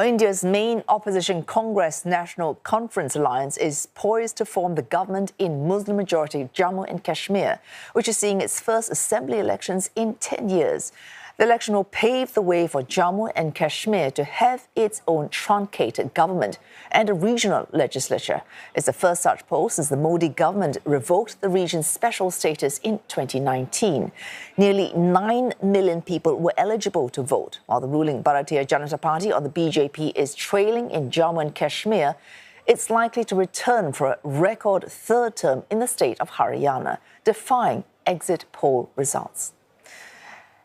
India's main opposition Congress National Conference Alliance is poised to form the government in Muslim-majority Jammu and Kashmir, which is seeing its first assembly elections in 10 years. The election will pave the way for Jammu and Kashmir to have its own truncated government and a regional legislature. It's the first such post since the Modi government revoked the region's special status in 2019. Nearly 9 million people were eligible to vote, while the ruling Bharatiya Janata Party, or the BJP, is trailing in Jammu and Kashmir. It's likely to return for a record third term in the state of Haryana, defying exit poll results.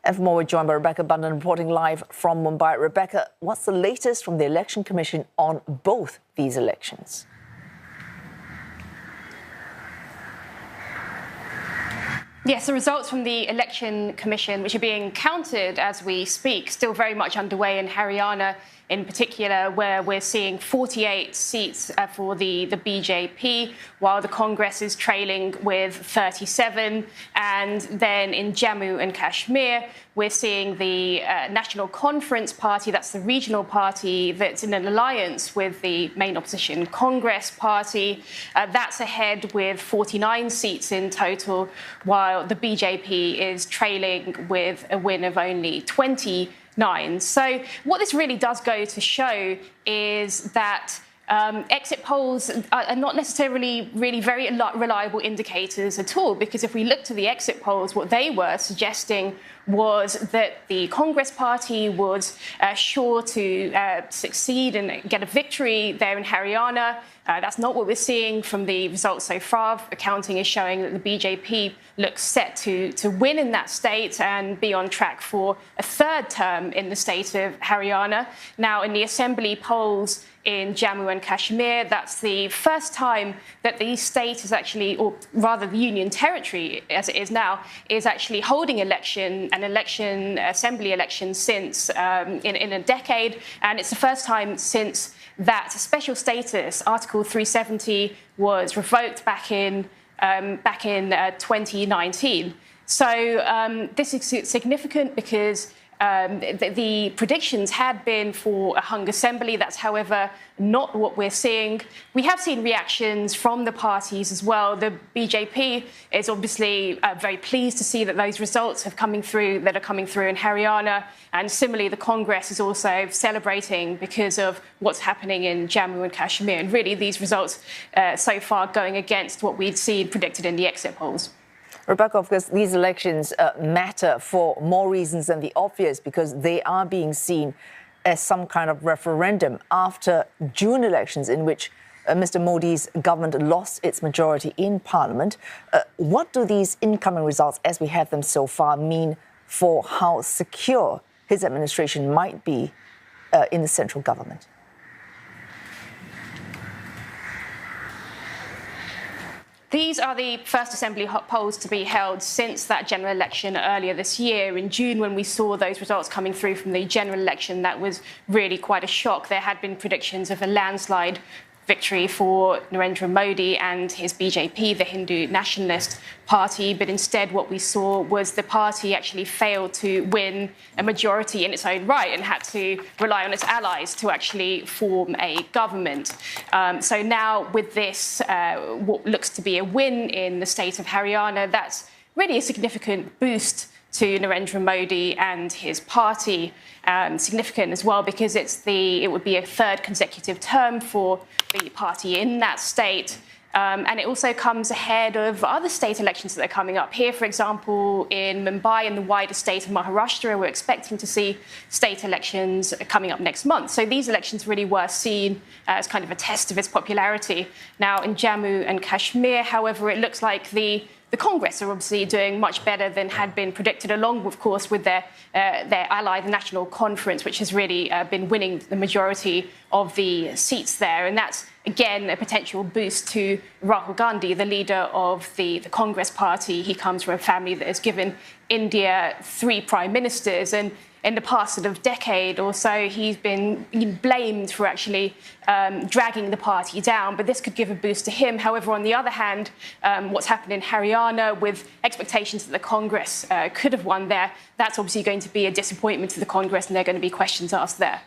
And for more, we're joined by Rebecca Bundhun, reporting live from Mumbai. Rebecca, what's the latest from the Election Commission on both these elections? Yes, the results from the Election Commission, which are being counted as we speak, still very much underway in Haryana in particular, where we're seeing 48 seats for the BJP, while the Congress is trailing with 37. And then in Jammu and Kashmir, we're seeing the National Conference Party, that's the regional party that's in an alliance with the main opposition Congress Party. That's ahead with 49 seats in total, while the BJP is trailing with a win of only 29. So what this really does go to show is that exit polls are not necessarily really very reliable indicators at all, because if we look to the exit polls, what they were suggesting was that the Congress Party was sure to succeed and get a victory there in Haryana. That's not what we're seeing from the results so far. Accounting is showing that the BJP looks set to win in that state and be on track for a third term in the state of Haryana. Now, in the assembly polls in Jammu and Kashmir, that's the first time that the state is actually, or rather the Union Territory as it is now, is actually holding assembly election since in a decade. And it's the first time since that special status, Article 370, was revoked back in 2019. So this is significant because the predictions had been for a hung assembly. That's, however, not what we're seeing. We have seen reactions from the parties as well. The BJP is obviously very pleased to see that those results are coming through in Haryana. And similarly, the Congress is also celebrating because of what's happening in Jammu and Kashmir. And really, these results so far going against what we'd seen predicted in the exit polls. Rebecca, of course, these elections matter for more reasons than the obvious, because they are being seen as some kind of referendum after June elections in which Mr. Modi's government lost its majority in Parliament. What do these incoming results, as we have them so far, mean for how secure his administration might be in the central government? These are the first assembly polls to be held since that general election earlier this year. In June, when we saw those results coming through from the general election, that was really quite a shock. There had been predictions of a landslide victory for Narendra Modi and his BJP, the Hindu Nationalist Party, but instead what we saw was the party actually failed to win a majority in its own right and had to rely on its allies to actually form a government. So now with this, what looks to be a win in the state of Haryana, that's really a significant boost to Narendra Modi and his party. Significant as well because it would be a third consecutive term for the party in that state. And it also comes ahead of other state elections that are coming up. Here, for example, in Mumbai and the wider state of Maharashtra, we're expecting to see state elections coming up next month. So these elections really were seen as kind of a test of its popularity. Now, in Jammu and Kashmir, however, it looks like the Congress are obviously doing much better than had been predicted, along, of course, with their ally, the National Conference, which has really been winning the majority of the seats there. And that's, again, a potential boost to Rahul Gandhi, the leader of the Congress Party. He comes from a family that has given India 3 prime ministers. And in the past sort of decade or so, he's been blamed for actually dragging the party down. But this could give a boost to him. However, on the other hand, what's happened in Haryana with expectations that the Congress could have won there, that's obviously going to be a disappointment to the Congress, and there are going to be questions asked there.